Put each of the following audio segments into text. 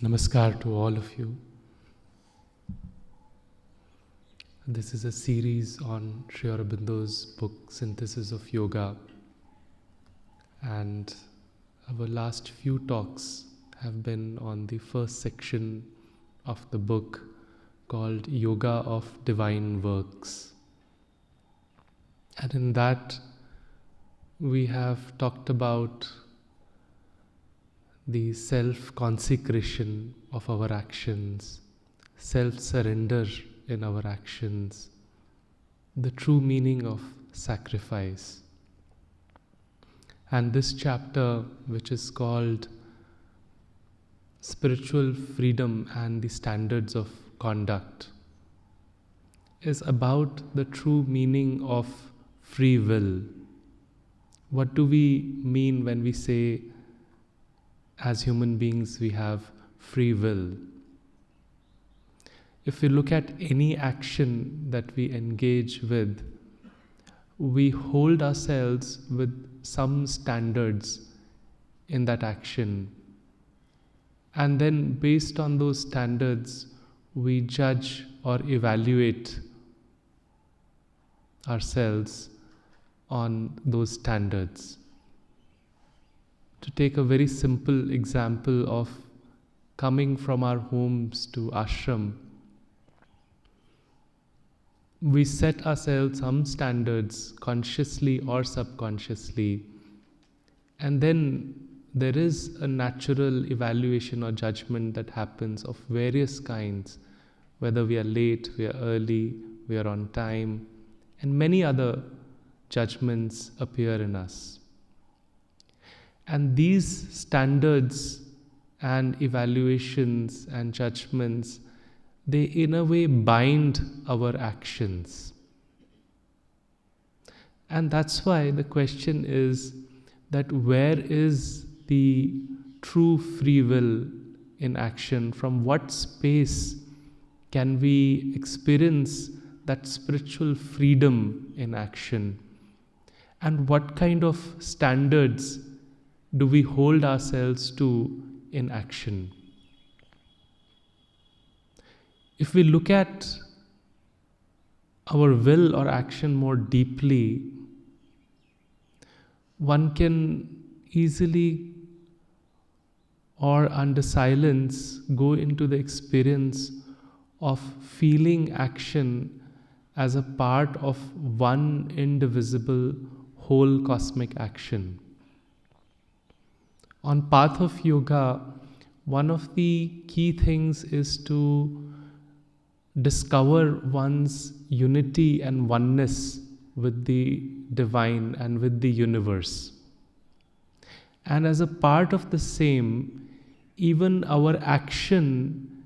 Namaskar to all of you. This is a series on Sri Aurobindo's book Synthesis of Yoga, and our last few talks have been on the first section of the book called Yoga of Divine Works. And in that we have talked about the self-consecration of our actions, self-surrender in our actions, the true meaning of sacrifice. And this chapter, which is called Spiritual Freedom and the Standards of Conduct, is about the true meaning of free will. What do we mean when we say as human beings we have free will? If we look at any action that we engage with, we hold ourselves with some standards in that action. And then based on those standards, we judge or evaluate ourselves on those standards. To take a very simple example of coming from our homes to ashram, we set ourselves some standards consciously or subconsciously, and then there is a natural evaluation or judgment that happens of various kinds, whether we are late, we are early, we are on time, and many other judgments appear in us. And these standards and evaluations and judgments, they in a way bind our actions. And that's why the question is that where is the true free will in action? From what space can we experience that spiritual freedom in action? And what kind of standards do we hold ourselves to in action? If we look at our will or action more deeply, one can easily or under silence go into the experience of feeling action as a part of one indivisible whole cosmic action. On path of yoga, one of the key things is to discover one's unity and oneness with the divine and with the universe. And as a part of the same, even our action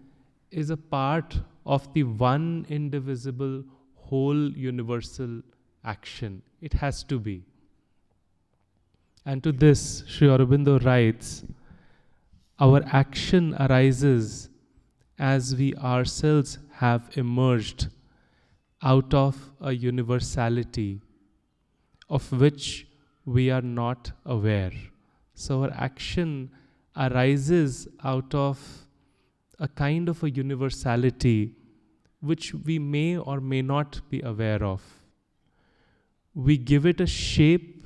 is a part of the one indivisible whole universal action. It has to be. And to this, Sri Aurobindo writes, our action arises as we ourselves have emerged out of a universality of which we are not aware. So our action arises out of a kind of a universality which we may or may not be aware of. We give it a shape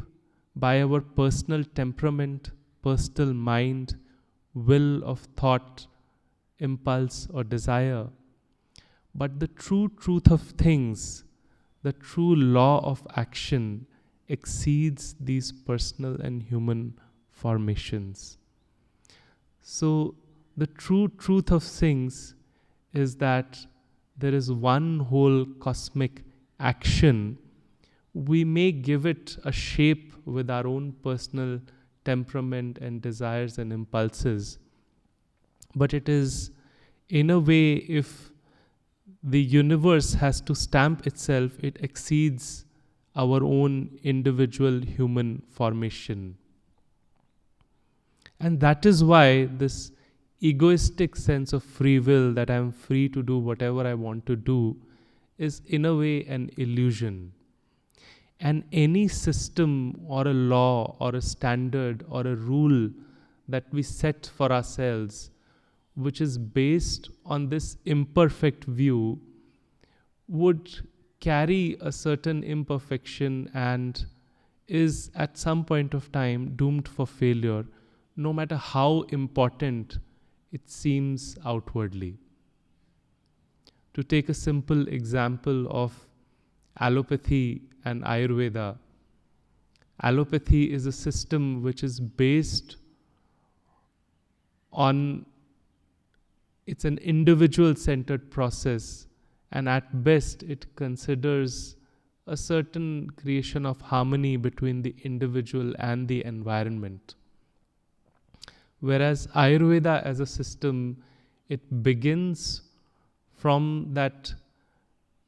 by our personal temperament, personal mind, will of thought, impulse or desire. But the true truth of things, the true law of action exceeds these personal and human formations. So the true truth of things is that there is one whole cosmic action. We may give it a shape with our own personal temperament and desires and impulses, but it is, in a way, if the universe has to stamp itself, it exceeds our own individual human formation. And that is why this egoistic sense of free will, that I am free to do whatever I want to do, is in a way an illusion. And any system or a law or a standard or a rule that we set for ourselves which is based on this imperfect view, would carry a certain imperfection and is at some point of time doomed for failure, no matter how important it seems outwardly. To take a simple example of allopathy and Ayurveda, allopathy is a system which is based on, it's an individual-centered process, and at best it considers a certain creation of harmony between the individual and the environment. Whereas Ayurveda as a system, it begins from that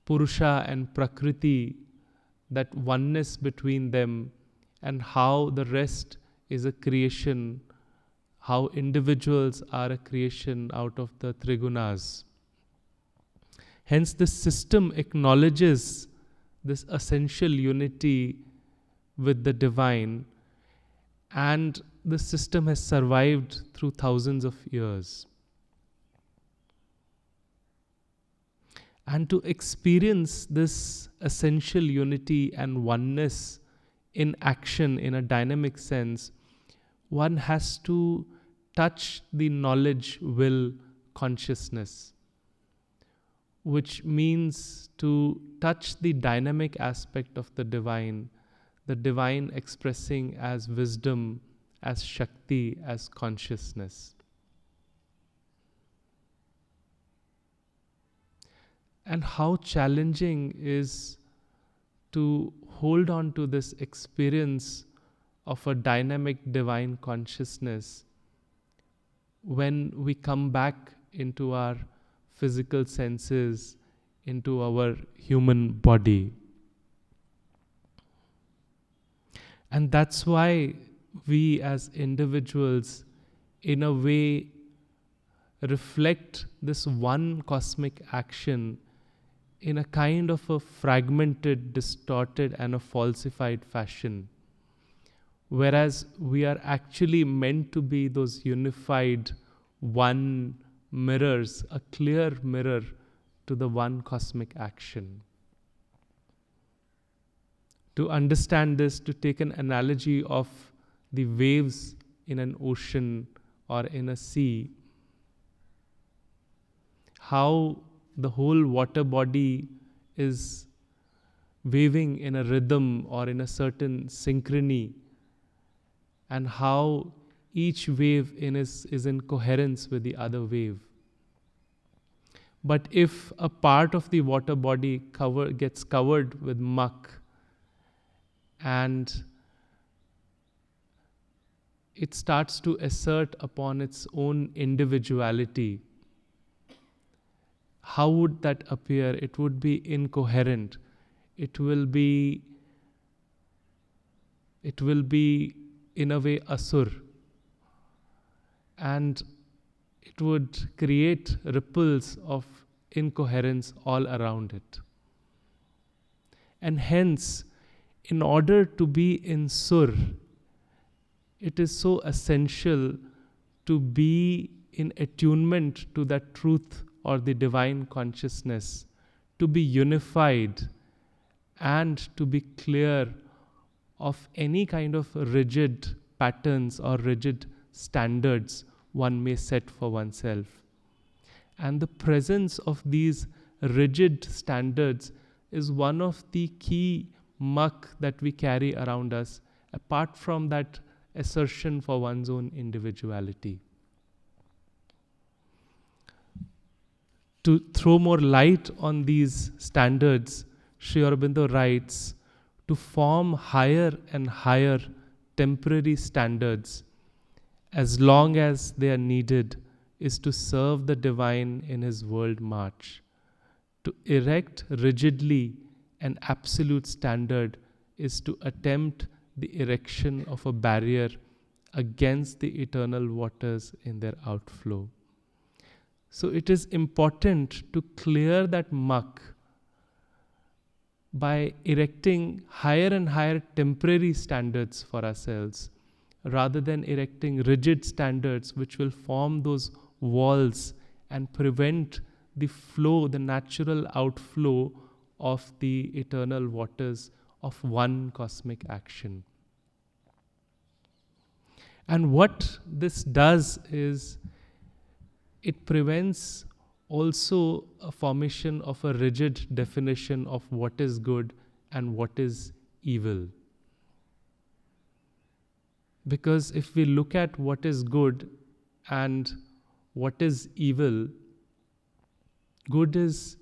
Purusha and Prakriti, that oneness between them, and how the rest is a creation, how individuals are a creation out of the Trigunas. Hence, this system acknowledges this essential unity with the divine, and the system has survived through thousands of years. And to experience this essential unity and oneness in action in a dynamic sense, one has to touch the knowledge, will, consciousness, which means to touch the dynamic aspect of the divine expressing as wisdom, as Shakti, as consciousness. And how challenging is to hold on to this experience of a dynamic divine consciousness when we come back into our physical senses, into our human body. And that's why we as individuals, in a way, reflect this one cosmic action in a kind of a fragmented, distorted, and a falsified fashion. Whereas we are actually meant to be those unified one mirrors, a clear mirror to the one cosmic action. To understand this, to take an analogy of the waves in an ocean or in a sea, how the whole water body is waving in a rhythm or in a certain synchrony, and how each wave is in coherence with the other wave. But if a part of the water body gets covered with muck, and it starts to assert upon its own individuality, how would that appear? It would be incoherent. It will be in a way asur, and it would create ripples of incoherence all around it. And hence, in order to be in sur, it is so essential to be in attunement to that truth or the divine consciousness, to be unified and to be clear of any kind of rigid patterns or rigid standards one may set for oneself. And the presence of these rigid standards is one of the key muck that we carry around us, apart from that assertion for one's own individuality. To throw more light on these standards, Sri Aurobindo writes, to form higher and higher temporary standards, as long as they are needed, is to serve the divine in his world march. To erect rigidly an absolute standard is to attempt the erection of a barrier against the eternal waters in their outflow. So it is important to clear that muck by erecting higher and higher temporary standards for ourselves, rather than erecting rigid standards which will form those walls and prevent the flow, the natural outflow of the eternal waters of one cosmic action. And what this does is it prevents also a formation of a rigid definition of what is good and what is evil. Because if we look at what is good and what is evil, good is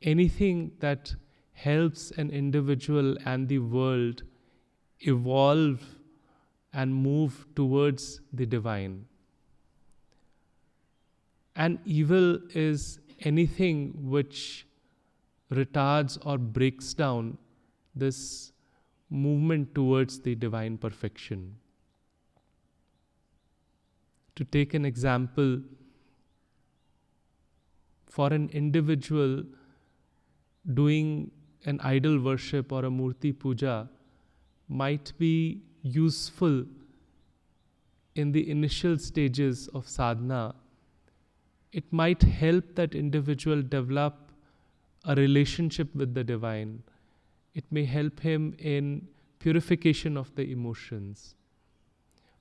anything that helps an individual and the world evolve and move towards the divine. And evil is anything which retards or breaks down this movement towards the divine perfection. To take an example, for an individual doing an idol worship or a murti puja might be useful in the initial stages of sadhana. It might help that individual develop a relationship with the divine. It may help him in purification of the emotions.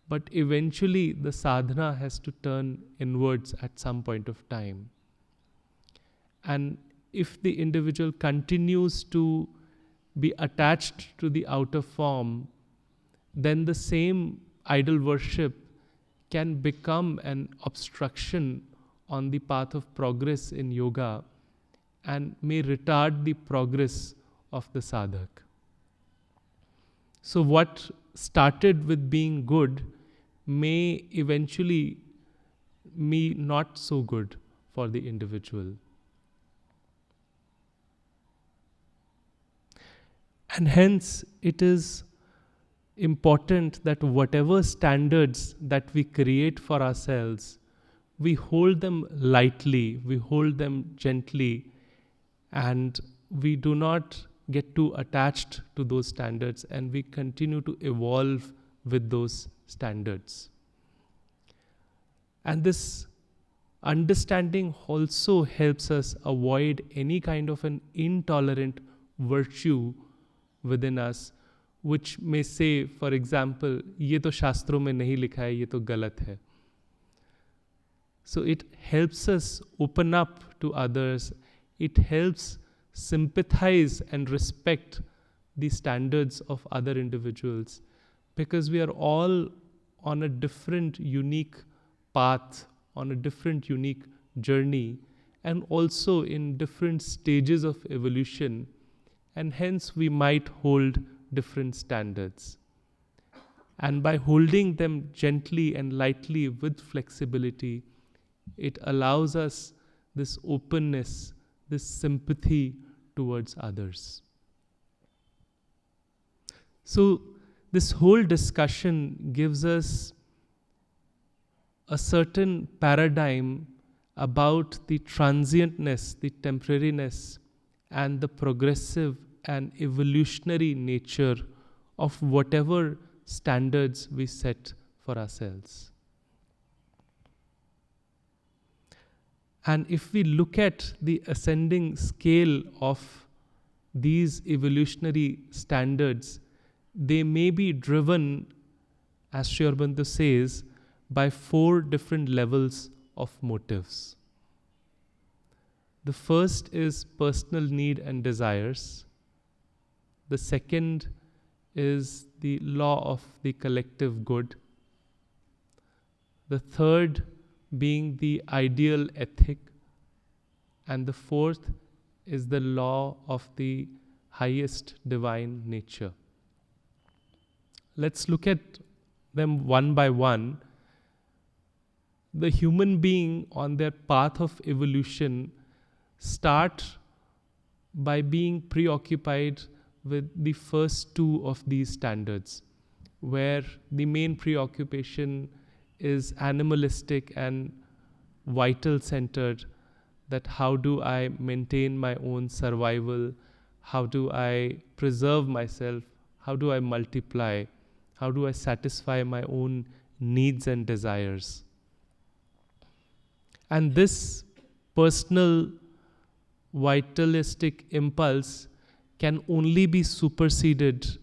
But eventually the sadhana has to turn inwards at some point of time. And if the individual continues to be attached to the outer form, then the same idol worship can become an obstruction on the path of progress in yoga and may retard the progress of the sadhak. So what started with being good may eventually be not so good for the individual. And hence it is important that whatever standards that we create for ourselves, we hold them lightly, we hold them gently, and we do not get too attached to those standards, and we continue to evolve with those standards. And this understanding also helps us avoid any kind of an intolerant virtue within us, which may say, for example, ये तो शास्त्रों में नहीं लिखा है, ये तो गलत है. So it helps us open up to others. It helps sympathize and respect the standards of other individuals, because we are all on a different, unique path, on a different, unique journey, and also in different stages of evolution, and hence we might hold different standards. And by holding them gently and lightly with flexibility, it allows us this openness, this sympathy towards others. So this whole discussion gives us a certain paradigm about the transientness, the temporariness, and the progressive and evolutionary nature of whatever standards we set for ourselves. And if we look at the ascending scale of these evolutionary standards, they may be driven, as Sri Aurobindo says, by 4 different levels of motives. The first is personal need and desires. The second is the law of the collective good. The third being the ideal ethic. And the fourth is the law of the highest divine nature. Let's look at them one by one. The human being on their path of evolution start by being preoccupied with the first 2 of these standards, where the main preoccupation is animalistic and vital centered, that how do I maintain my own survival, how do I preserve myself, how do I multiply, how do I satisfy my own needs and desires. And this personal vitalistic impulse can only be superseded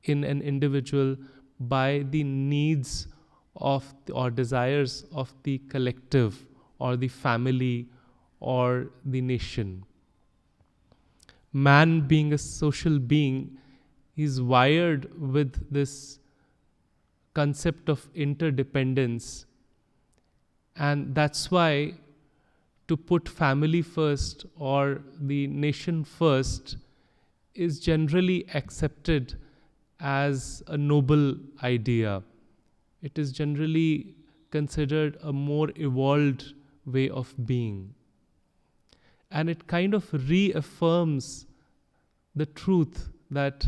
in an individual by the needs of or desires of the collective or the family or the nation. Man, being a social being, is wired with this concept of interdependence, and that's why to put family first or the nation first is generally accepted as a noble idea. It is generally considered a more evolved way of being. And it kind of reaffirms the truth that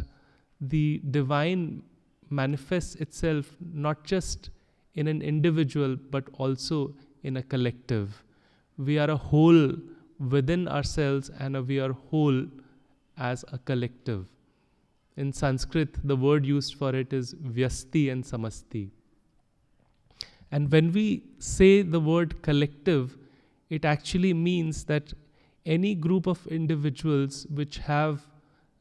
the divine manifests itself not just in an individual but also in a collective. We are a whole within ourselves, and we are whole as a collective. In Sanskrit, the word used for it is vyasti and samasti. And when we say the word collective, it actually means that any group of individuals which have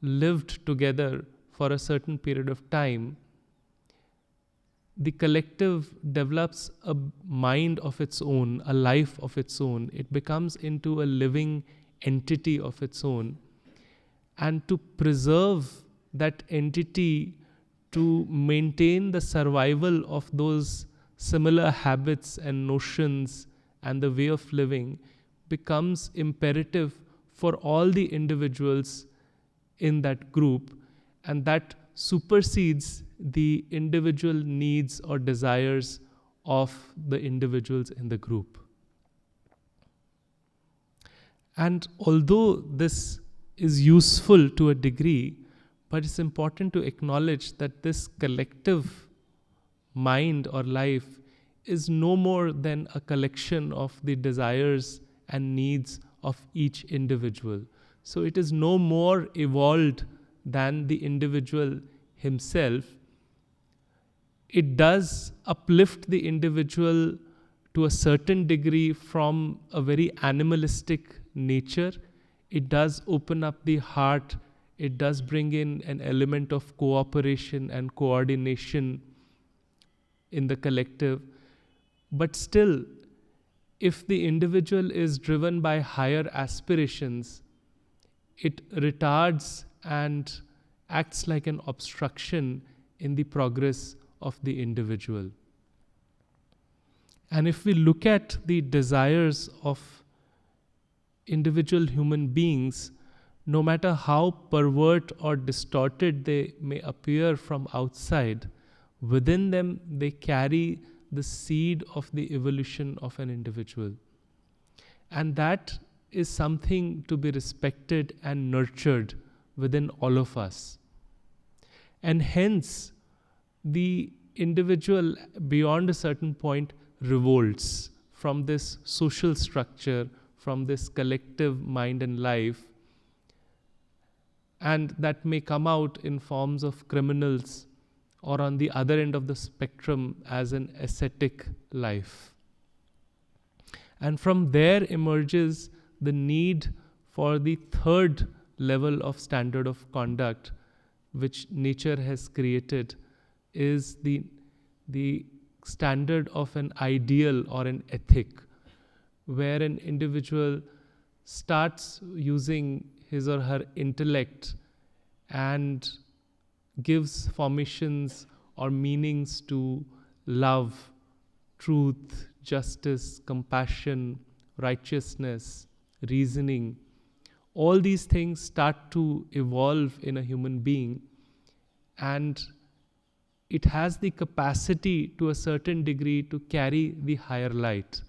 lived together for a certain period of time, the collective develops a mind of its own, a life of its own. It becomes into a living entity of its own. And to preserve that entity, to maintain the survival of those similar habits and notions and the way of living, becomes imperative for all the individuals in that group, and that supersedes the individual needs or desires of the individuals in the group. And although this is useful to a degree, but it's important to acknowledge that this collective mind or life is no more than a collection of the desires and needs of each individual. So it is no more evolved than the individual himself. It does uplift the individual to a certain degree from a very animalistic nature. It does open up the heart. It does bring in an element of cooperation and coordination in the collective. But still, if the individual is driven by higher aspirations, it retards and acts like an obstruction in the progress of the individual. And if we look at the desires of individual human beings, no matter how pervert or distorted they may appear from outside, within them they carry the seed of the evolution of an individual. And that is something to be respected and nurtured within all of us. And hence, the individual beyond a certain point revolts from this social structure, from this collective mind and life, and that may come out in forms of criminals, or on the other end of the spectrum as an ascetic life. And from there emerges the need for the third level of standard of conduct which nature has created, is the standard of an ideal or an ethic, where an individual starts using his or her intellect and gives formations or meanings to love, truth, justice, compassion, righteousness, reasoning. All these things start to evolve in a human being, and it has the capacity to a certain degree to carry the higher light.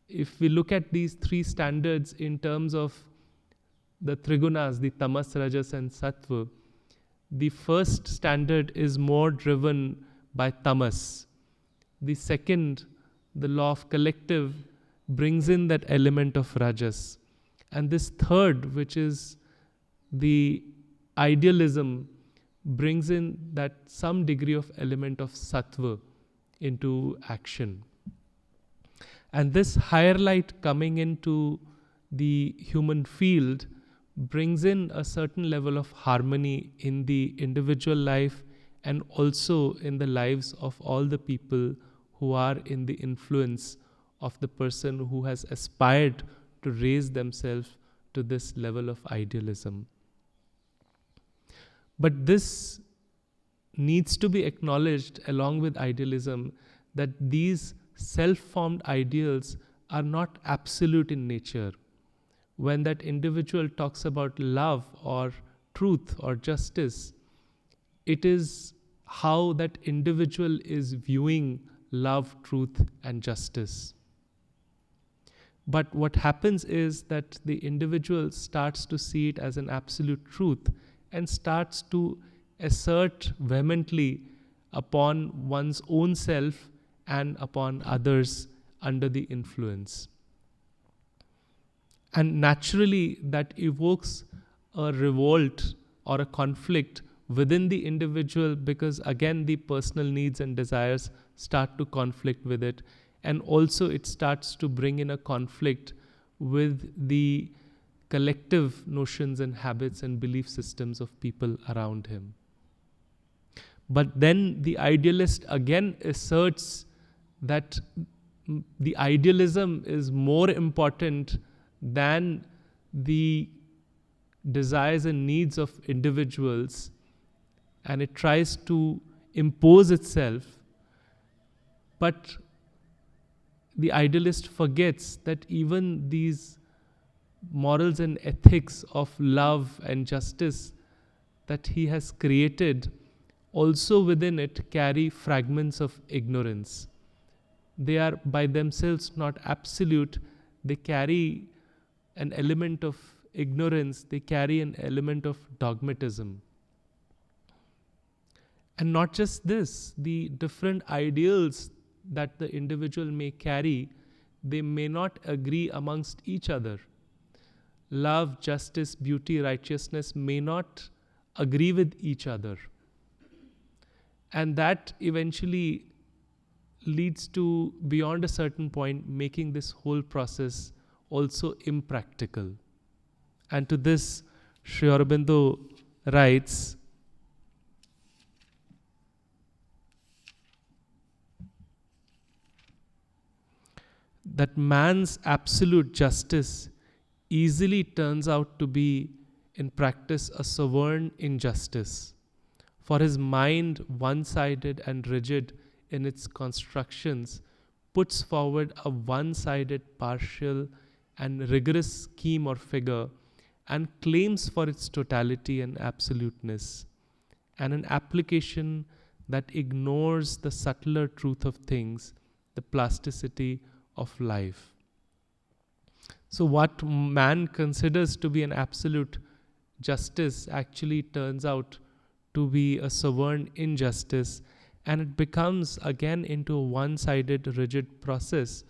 If we look at these three standards in terms of the trigunas, the tamas, rajas and sattva, the first standard is more driven by tamas. The second, the law of collective, brings in that element of rajas. And this third, which is the idealism, brings in that some degree of element of sattva into action. And this higher light coming into the human field brings in a certain level of harmony in the individual life and also in the lives of all the people who are in the influence of the person who has aspired to raise themselves to this level of idealism. But this needs to be acknowledged along with idealism, that these self-formed ideals are not absolute in nature. When that individual talks about love or truth or justice, it is how that individual is viewing love, truth, and justice. But what happens is that the individual starts to see it as an absolute truth and starts to assert vehemently upon one's own self and upon others under the influence. And naturally, that evokes a revolt or a conflict within the individual, because again, the personal needs and desires start to conflict with it. And also, it starts to bring in a conflict with the collective notions and habits and belief systems of people around him. But then the idealist again asserts that the idealism is more important than the desires and needs of individuals, and it tries to impose itself. But the idealist forgets that even these morals and ethics of love and justice that he has created also within it carry fragments of ignorance. They are by themselves not absolute. They carry an element of ignorance. They carry an element of dogmatism. And not just this, the different ideals that the individual may carry, they may not agree amongst each other. Love, justice, beauty, righteousness may not agree with each other. And that eventually leads to, beyond a certain point, making this whole process also impractical. And to this, Sri Aurobindo writes, that man's absolute justice easily turns out to be, in practice, a sovereign injustice. For his mind, one-sided and rigid in its constructions, puts forward a one-sided, partial, and rigorous scheme or figure, and claims for its totality and absoluteness, and an application that ignores the subtler truth of things, the plasticity of life. So what man considers to be an absolute justice actually turns out to be a sovereign injustice, and it becomes again into a one-sided, rigid process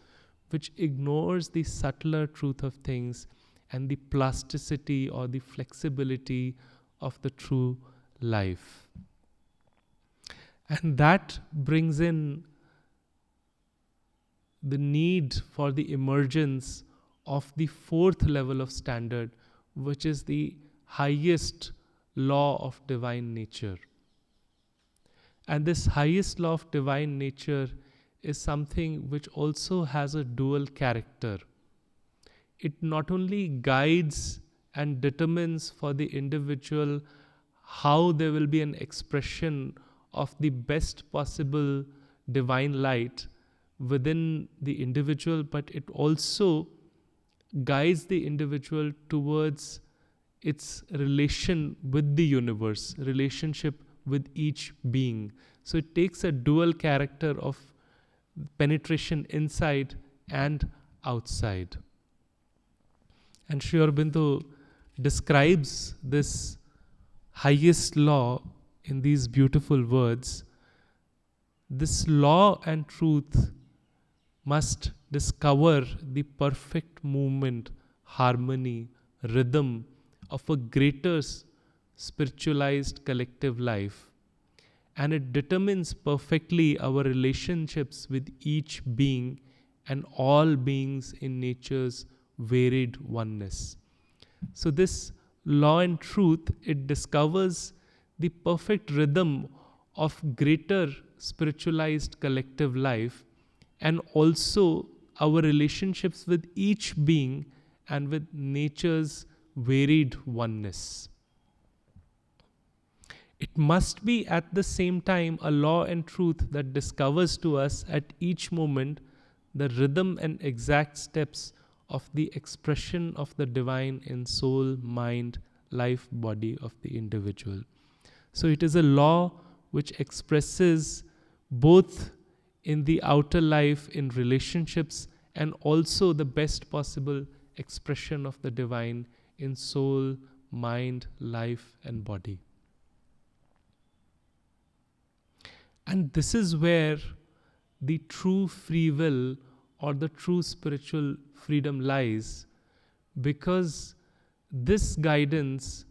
which ignores the subtler truth of things and the plasticity or the flexibility of the true life. And that brings in the need for the emergence of the fourth level of standard, which is the highest law of divine nature. And this highest law of divine nature is something which also has a dual character. It not only guides and determines for the individual how there will be an expression of the best possible divine light within the individual, but it also guides the individual towards its relation with the universe, relationship with each being. So it takes a dual character of penetration inside and outside. And Sri Aurobindo describes this highest law in these beautiful words. This law and truth must discover the perfect movement, harmony, rhythm of a greater spiritualized collective life. And it determines perfectly our relationships with each being and all beings in nature's varied oneness. So this law and truth, it discovers the perfect rhythm of greater spiritualized collective life, and also our relationships with each being and with nature's varied oneness. It must be at the same time a law and truth that discovers to us at each moment the rhythm and exact steps of the expression of the divine in soul, mind, life, body of the individual. So it is a law which expresses both in the outer life, in relationships, and also the best possible expression of the divine in soul, mind, life, and body. And this is where the true free will or the true spiritual freedom lies, because this guidance,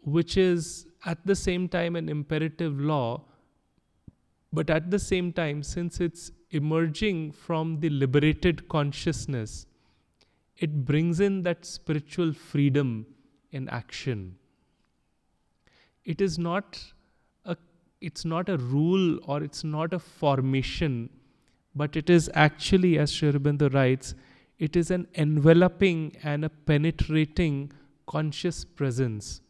which is at the same time an imperative law, but at the same time, since it's emerging from the liberated consciousness, it brings in that spiritual freedom in action. It's not a rule or it's not a formation, but it is actually, as Sri Aurobindo writes, it is an enveloping and a penetrating conscious presence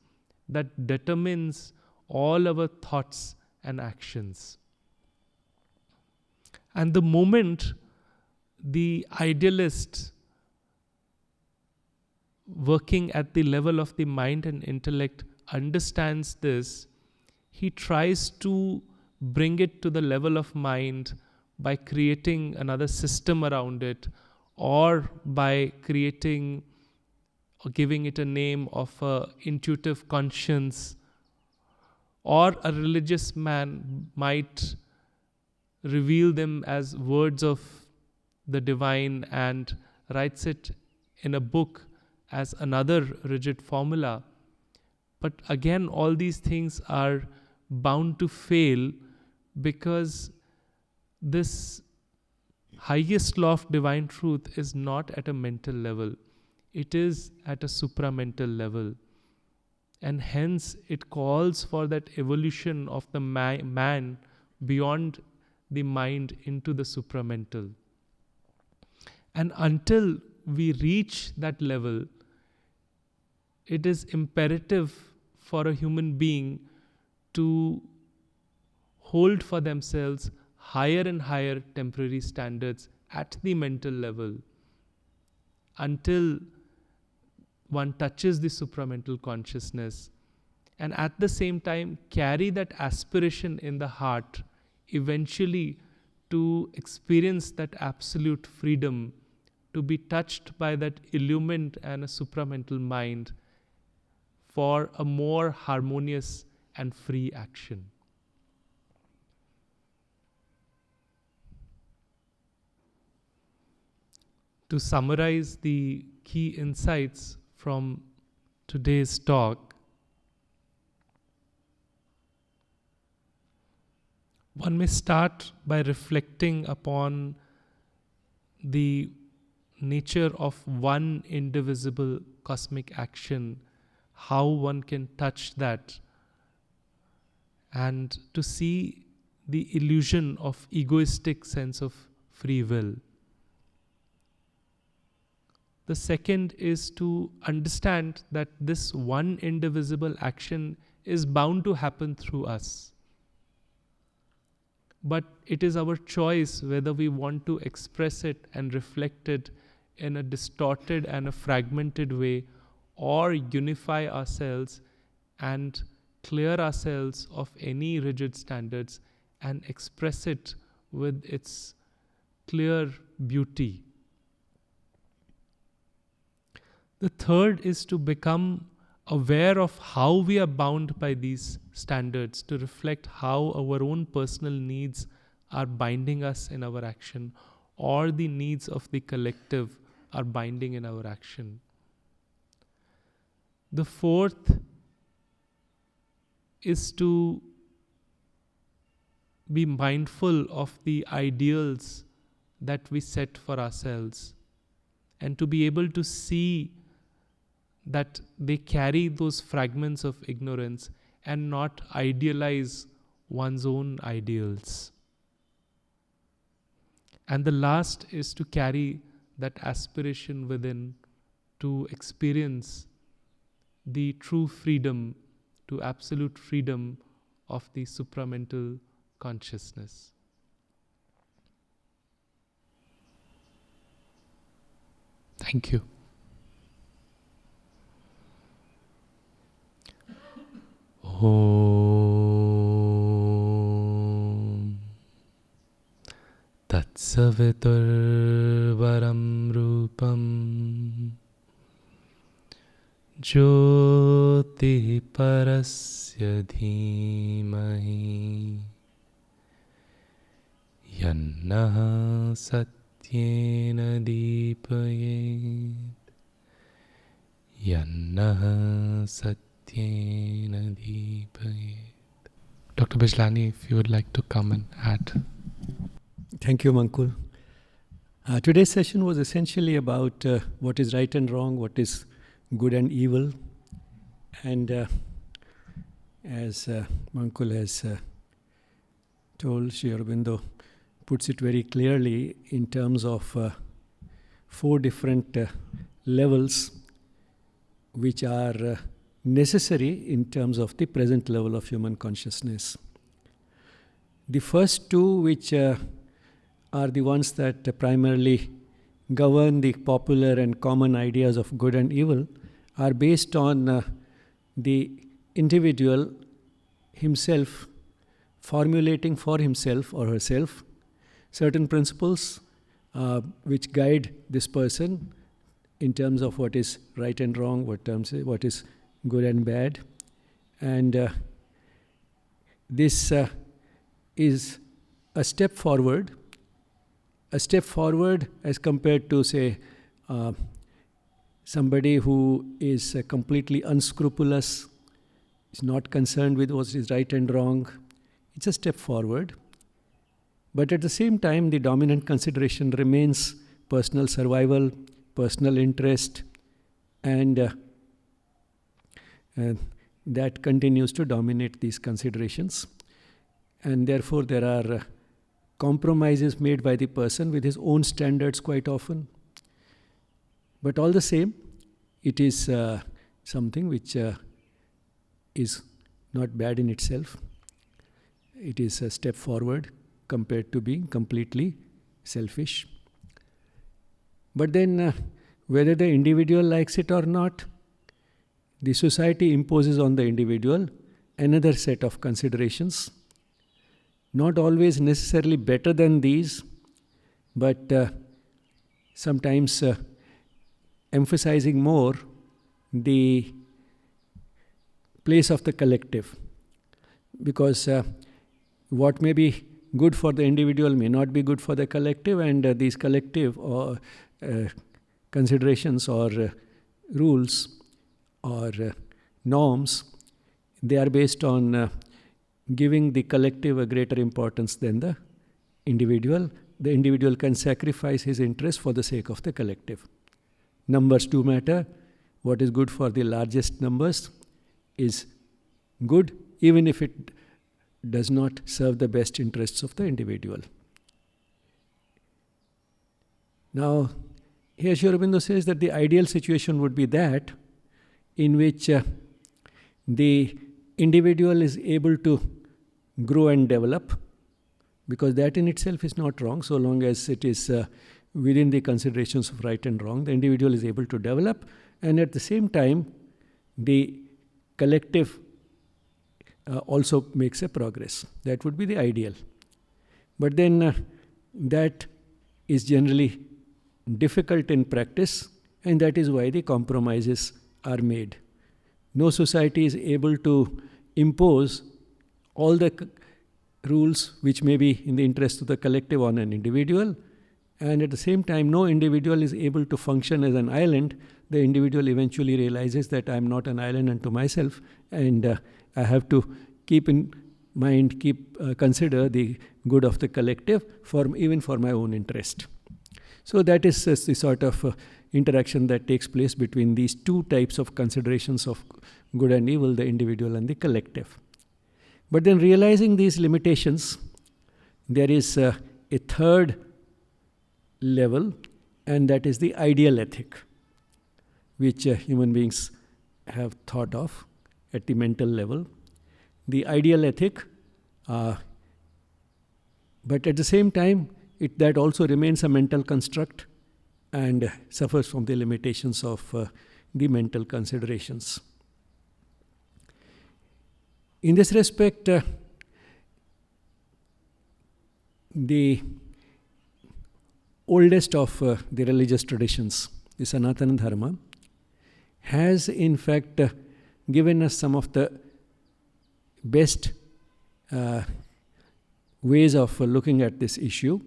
that determines all our thoughts and actions. And the moment the idealist, working at the level of the mind and intellect, understands this, he tries to bring it to the level of mind by creating another system around it, or by creating or giving it a name of a intuitive conscience. Or a religious man might reveal them as words of the divine and writes it in a book as another rigid formula. But again, all these things are bound to fail, because this highest law of divine truth is not at a mental level. It is at a supramental level. And hence it calls for that evolution of the man beyond the mind into the supramental. And until we reach that level, it is imperative for a human being to hold for themselves higher and higher temporary standards at the mental level until one touches the supramental consciousness, and at the same time carry that aspiration in the heart eventually to experience that absolute freedom, to be touched by that illumined and a supramental mind for a more harmonious and free action. To summarize the key insights from today's talk, one may start by reflecting upon the nature of one indivisible cosmic action, how one can touch that, and to see the illusion of egoistic sense of free will. The second is to understand that this one indivisible action is bound to happen through us. But it is our choice whether we want to express it and reflect it in a distorted and a fragmented way, or unify ourselves and clear ourselves of any rigid standards and express it with its clear beauty. The third is to become aware of how we are bound by these standards, to reflect how our own personal needs are binding us in our action, or the needs of the collective are binding in our action. The fourth is to be mindful of the ideals that we set for ourselves, and to be able to see that they carry those fragments of ignorance and not idealize one's own ideals. And the last is to carry that aspiration within to experience the true freedom, to absolute freedom of the supramental consciousness. Thank you. Om Tatsaviturvaram Rupam Jyoti Parasya Dhimahi Yannaha Satyena Deepayet Yannaha Satyena Deepayet. Dr. Bijlani, if you would like to come and add. Thank you, Mankul. Today's session was essentially about what is right and wrong, what is good and evil. And as Mankul has told, Sri Aurobindo puts it very clearly in terms of 4 different levels which are necessary in terms of the present level of human consciousness. The first 2, which are the ones that primarily govern the popular and common ideas of good and evil, are based on the individual himself formulating for himself or herself certain principles which guide this person in terms of what is right and wrong, what is good and bad. And this is a step forward as compared to, say, somebody who is completely unscrupulous, is not concerned with what is right and wrong. It's a step forward. But at the same time, the dominant consideration remains personal survival, personal interest, and that continues to dominate these considerations. And therefore, there are compromises made by the person with his own standards quite often. But all the same, it is something which is not bad in itself. It is a step forward compared to being completely selfish. But then, whether the individual likes it or not, the society imposes on the individual another set of considerations, not always necessarily better than these, but sometimes emphasizing more the place of the collective. Because what may be good for the individual may not be good for the collective, and these collective or considerations or rules or norms, they are based on giving the collective a greater importance than the individual. The individual can sacrifice his interest for the sake of the collective. Numbers do matter. What is good for the largest numbers is good, even if it does not serve the best interests of the individual. Now, here Sri Aurobindo says that the ideal situation would be that in which the individual is able to grow and develop, because that in itself is not wrong, so long as it is within the considerations of right and wrong. The individual is able to develop, and at the same time, the collective also makes a progress. That would be the ideal. But then that is generally difficult in practice, and that is why the compromises are made. No society is able to impose all the rules which may be in the interest of the collective on an individual, and at the same time no individual is able to function as an island. The individual eventually realizes that I am not an island unto myself, and I have to keep in mind consider the good of the collective, even for my own interest. So that is the sort of interaction that takes place between these two types of considerations of good and evil, the individual and the collective. But then, realizing these limitations, there is a third level, and that is the ideal ethic, which human beings have thought of at the mental level. The ideal ethic, but at the same time, that also remains a mental construct and suffers from the limitations of the mental considerations. In this respect, the oldest of the religious traditions, the Sanatana Dharma, has in fact given us some of the best ways of looking at this issue,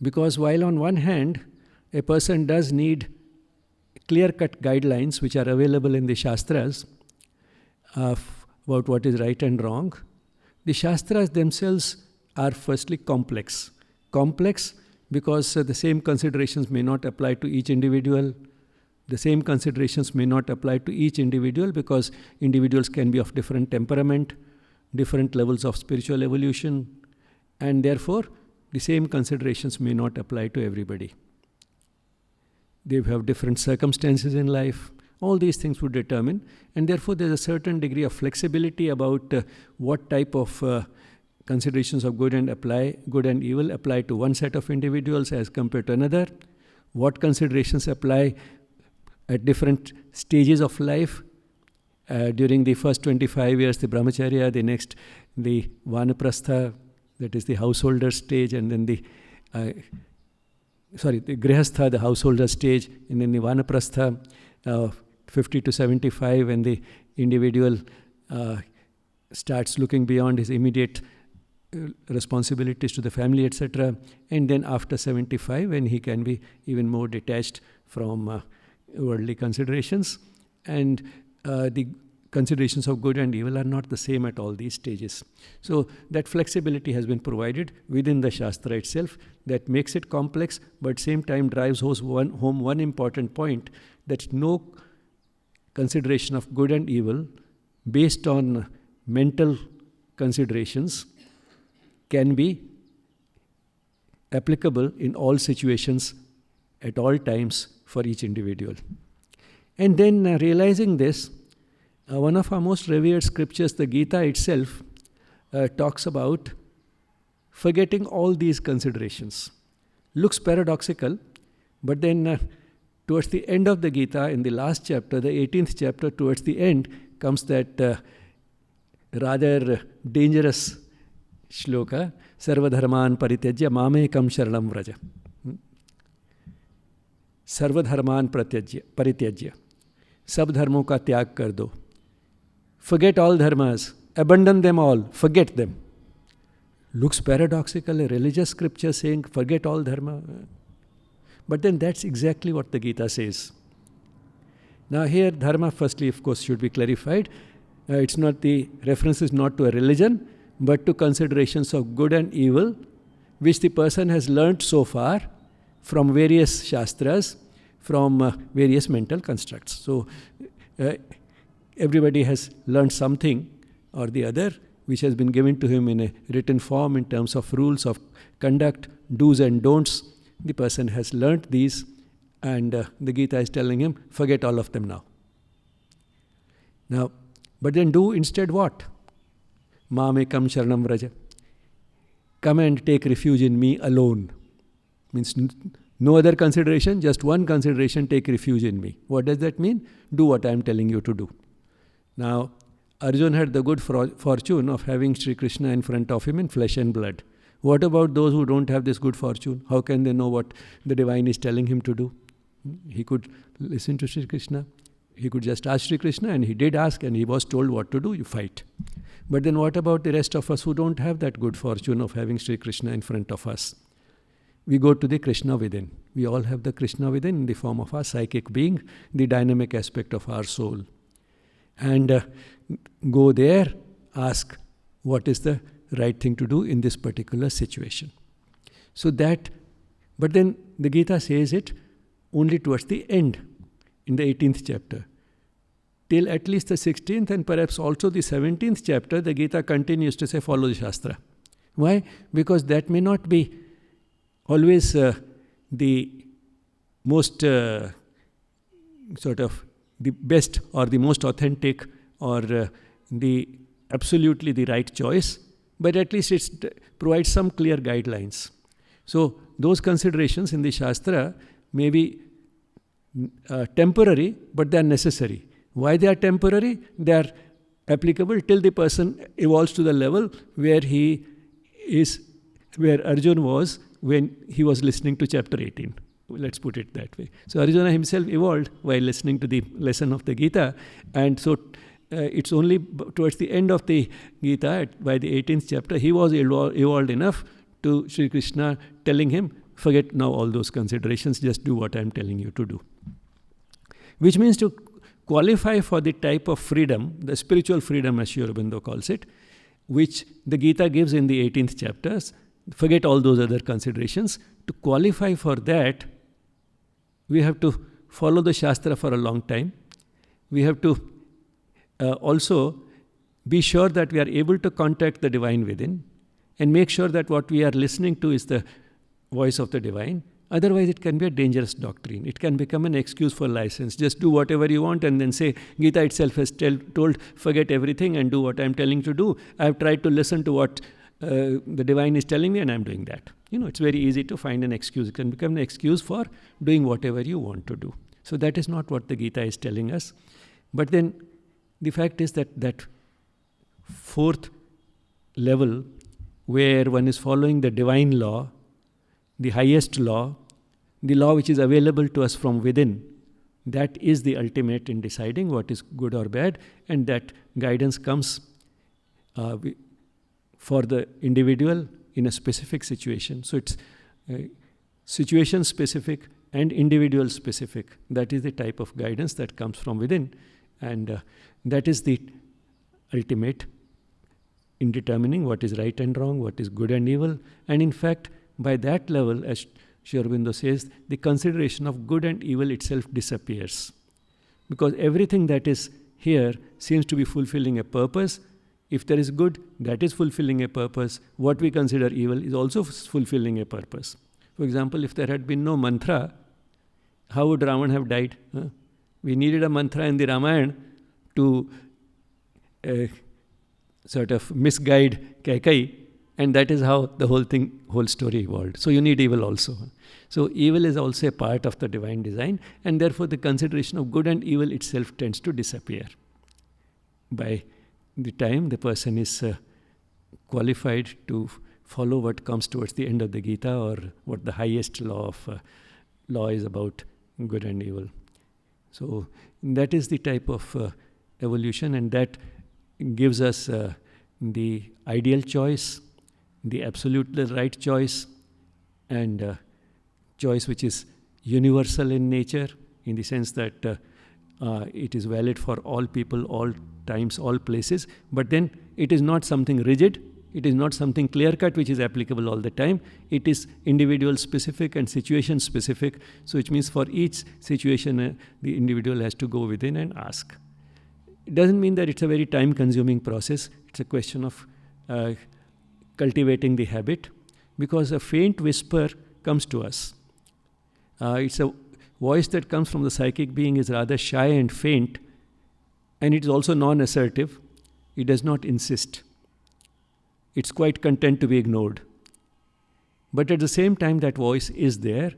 because while on one hand a person does need clear-cut guidelines which are available in the Shastras about what is right and wrong, the Shastras themselves are firstly complex. Complex because the same considerations may not apply to each individual. The same considerations may not apply to each individual because individuals can be of different temperament, different levels of spiritual evolution, and therefore the same considerations may not apply to everybody. They have different circumstances in life. All these things would determine, and therefore there is a certain degree of flexibility about what type of considerations of good and evil apply to one set of individuals as compared to another. What considerations apply at different stages of life. During the first 25 years, the brahmacharya, the next, the vanaprastha, that is the householder stage, and then the grihastha, the householder stage, and then the vanaprastha, 50 to 75, when the individual starts looking beyond his immediate responsibilities to the family, etc. And then after 75, when he can be even more detached from worldly considerations. And the considerations of good and evil are not the same at all these stages. So that flexibility has been provided within the Shastra itself that makes it complex, but at the same time drives home one important point, that no consideration of good and evil based on mental considerations can be applicable in all situations at all times for each individual. And then realizing this, one of our most revered scriptures, the Gita itself, talks about forgetting all these considerations. Looks paradoxical, but then towards the end of the Gita, in the last chapter, the 18th chapter, towards the end, comes that rather dangerous shloka, Sarvadharman Parityajya Mamekam Sharanam Vraja. Sarvadharman Parityajya. सब धर्मों का त्याग कर दो. Forget all dharmas. Abandon them all. Forget them. Looks paradoxical, a religious scripture saying forget all dharma. But then that's exactly what the Gita says. Now here dharma firstly of course should be clarified. It's not, the reference is not to a religion, but to considerations of good and evil, which the person has learnt so far from various shastras, from various mental constructs. So everybody has learned something or the other which has been given to him in a written form in terms of rules of conduct, do's and don'ts. The person has learnt these, and the Gita is telling him, forget all of them now. Now, but then do instead what? Mamekam Sharanam Vraja. Come and take refuge in me alone. Means no other consideration, just one consideration, take refuge in me. What does that mean? Do what I am telling you to do. Now, Arjuna had the good fortune of having Sri Krishna in front of him in flesh and blood. What about those who don't have this good fortune? How can they know what the divine is telling him to do? He could listen to Sri Krishna. He could just ask Sri Krishna, and he did ask, and he was told what to do, you fight. But then what about the rest of us who don't have that good fortune of having Sri Krishna in front of us? We go to the Krishna within. We all have the Krishna within in the form of our psychic being, the dynamic aspect of our soul. And go there, ask, what is the right thing to do in this particular situation. So that, but then the Gita says it only towards the end, in the 18th chapter. Till at least the 16th and perhaps also the 17th chapter, the Gita continues to say, follow the Shastra. Why? Because that may not be always the most sort of the best or the most authentic or the absolutely the right choice, but at least it provides some clear guidelines. So those considerations in the Shastra may be temporary, but they are necessary. Why they are temporary? They are applicable till the person evolves to the level where he is, where Arjuna was when he was listening to chapter 18. Let's put it that way. So Arjuna himself evolved while listening to the lesson of the Gita, and so it's only towards the end of the Gita, by the 18th chapter, he was evolved enough to Sri Krishna telling him, forget now all those considerations, just do what I am telling you to do. Which means to qualify for the type of freedom, the spiritual freedom as Aurobindo calls it, which the Gita gives in the 18th chapters, forget all those other considerations. To qualify for that, we have to follow the Shastra for a long time. We have to also be sure that we are able to contact the divine within and make sure that what we are listening to is the voice of the divine. Otherwise, it can be a dangerous doctrine. It can become an excuse for license. Just do whatever you want and then say, Gita itself has told, forget everything and do what I am telling you to do. I have tried to listen to what the divine is telling me and I am doing that. It's very easy to find an excuse. It can become an excuse for doing whatever you want to do. So that is not what the Gita is telling us. But then the fact is that that fourth level where one is following the divine law, the highest law, the law which is available to us from within, that is the ultimate in deciding what is good or bad, and that guidance comes for the individual in a specific situation. So it's situation specific and individual specific. That is the type of guidance that comes from within, and that is the ultimate in determining what is right and wrong, what is good and evil. And in fact, by that level, as Sri Aurobindo says, the consideration of good and evil itself disappears. Because everything that is here seems to be fulfilling a purpose. If there is good, that is fulfilling a purpose. What we consider evil is also fulfilling a purpose. For example, if there had been no mantra, how would Ravan have died? We needed a mantra in the Ramayana to sort of misguide Kaikai, and that is how the whole story evolved. So you need evil also. So evil is also a part of the divine design, and therefore the consideration of good and evil itself tends to disappear by the time the person is qualified to follow what comes towards the end of the Gita, or what the highest law is about good and evil. So that is the type of evolution, and that gives us the ideal choice, the absolutely right choice, and choice which is universal in nature, in the sense that it is valid for all people, all times, all places. But then it is not something rigid. It is not something clear-cut which is applicable all the time. It is individual specific and situation specific. So which means for each situation, the individual has to go within and ask. It doesn't mean that it's a very time-consuming process. It's a question of cultivating the habit, because a faint whisper comes to us. It's a voice that comes from the psychic being is rather shy and faint, and it is also non-assertive. It does not insist. It's quite content to be ignored. But at the same time, that voice is there,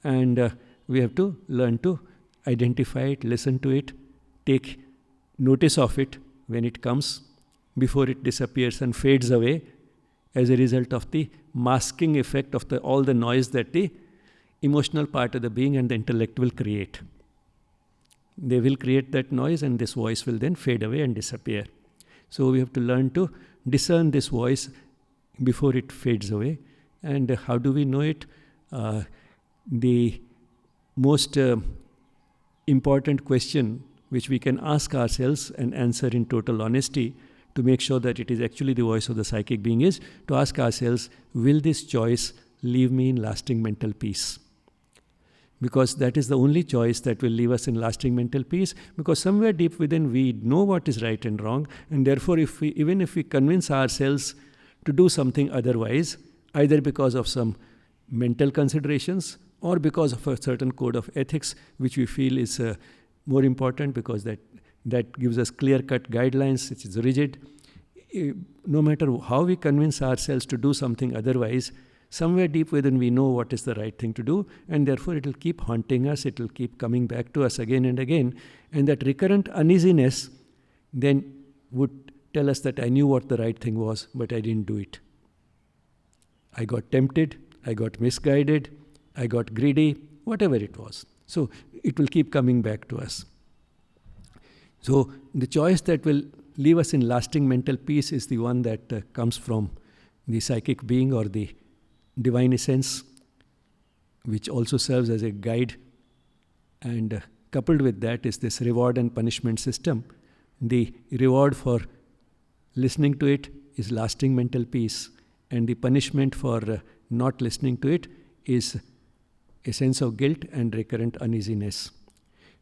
and we have to learn to identify it, listen to it, take notice of it when it comes, before it disappears and fades away as a result of the masking effect of all the noise that the emotional part of the being and the intellect will create. They will create that noise, and this voice will then fade away and disappear. So we have to learn to discern this voice before it fades away. And how do we know it? The most important question which we can ask ourselves and answer in total honesty, to make sure that it is actually the voice of the psychic being is to ask ourselves, will this choice leave me in lasting mental peace? Because that is the only choice that will leave us in lasting mental peace, because somewhere deep within we know what is right and wrong, and therefore even if we convince ourselves to do something otherwise, either because of some mental considerations or because of a certain code of ethics which we feel is more important, because that gives us clear-cut guidelines, which is rigid. No matter how we convince ourselves to do something otherwise, somewhere deep within we know what is the right thing to do, and therefore it will keep haunting us, it will keep coming back to us again and again, and that recurrent uneasiness then would tell us that I knew what the right thing was, but I didn't do it. I got tempted, I got misguided, I got greedy, whatever it was. So it will keep coming back to us. So the choice that will leave us in lasting mental peace is the one that comes from the psychic being or the divine essence, which also serves as a guide. And coupled with that is this reward and punishment system. The reward for listening to it is lasting mental peace, and the punishment for not listening to it is a sense of guilt and recurrent uneasiness.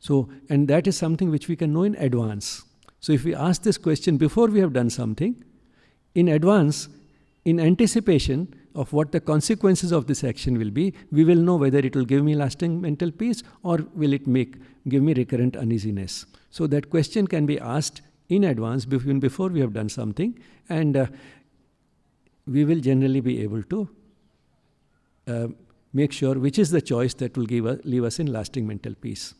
So, and that is something which we can know in advance. So if we ask this question before we have done something, in advance, in anticipation of what the consequences of this action will be, we will know whether it will give me lasting mental peace or will it give me recurrent uneasiness. So that question can be asked in advance, even before we have done something, and we will generally be able to make sure which is the choice that will leave us in lasting mental peace.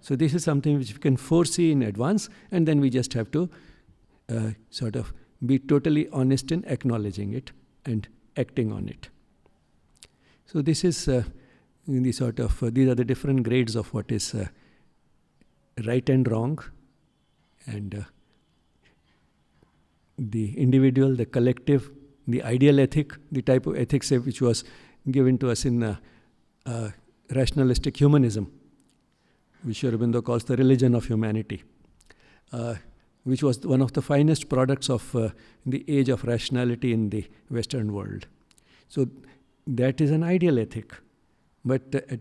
So this is something which we can foresee in advance, and then we just have to sort of be totally honest in acknowledging it and acting on it. So this is these are the different grades of what is right and wrong, and the individual, the collective, the ideal ethic, the type of ethics which was given to us in rationalistic humanism, which Aurobindo calls the religion of humanity, which was one of the finest products of the age of rationality in the Western world. So that is an ideal ethic. But at the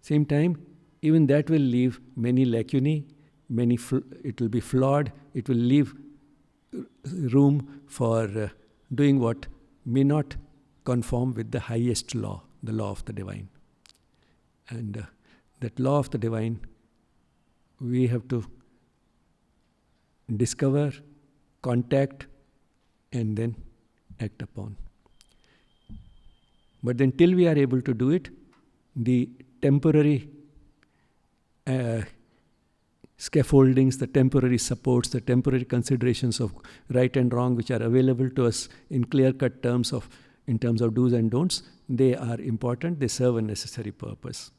same time, even that will leave many lacunae, it will be flawed, it will leave room for doing what may not conform with the highest law, the law of the divine. And that law of the divine, we have to discover, contact, and then act upon. But then till we are able to do it, the temporary scaffoldings, the temporary supports, the temporary considerations of right and wrong which are available to us in clear-cut terms in terms of do's and don'ts, they are important, they serve a necessary purpose.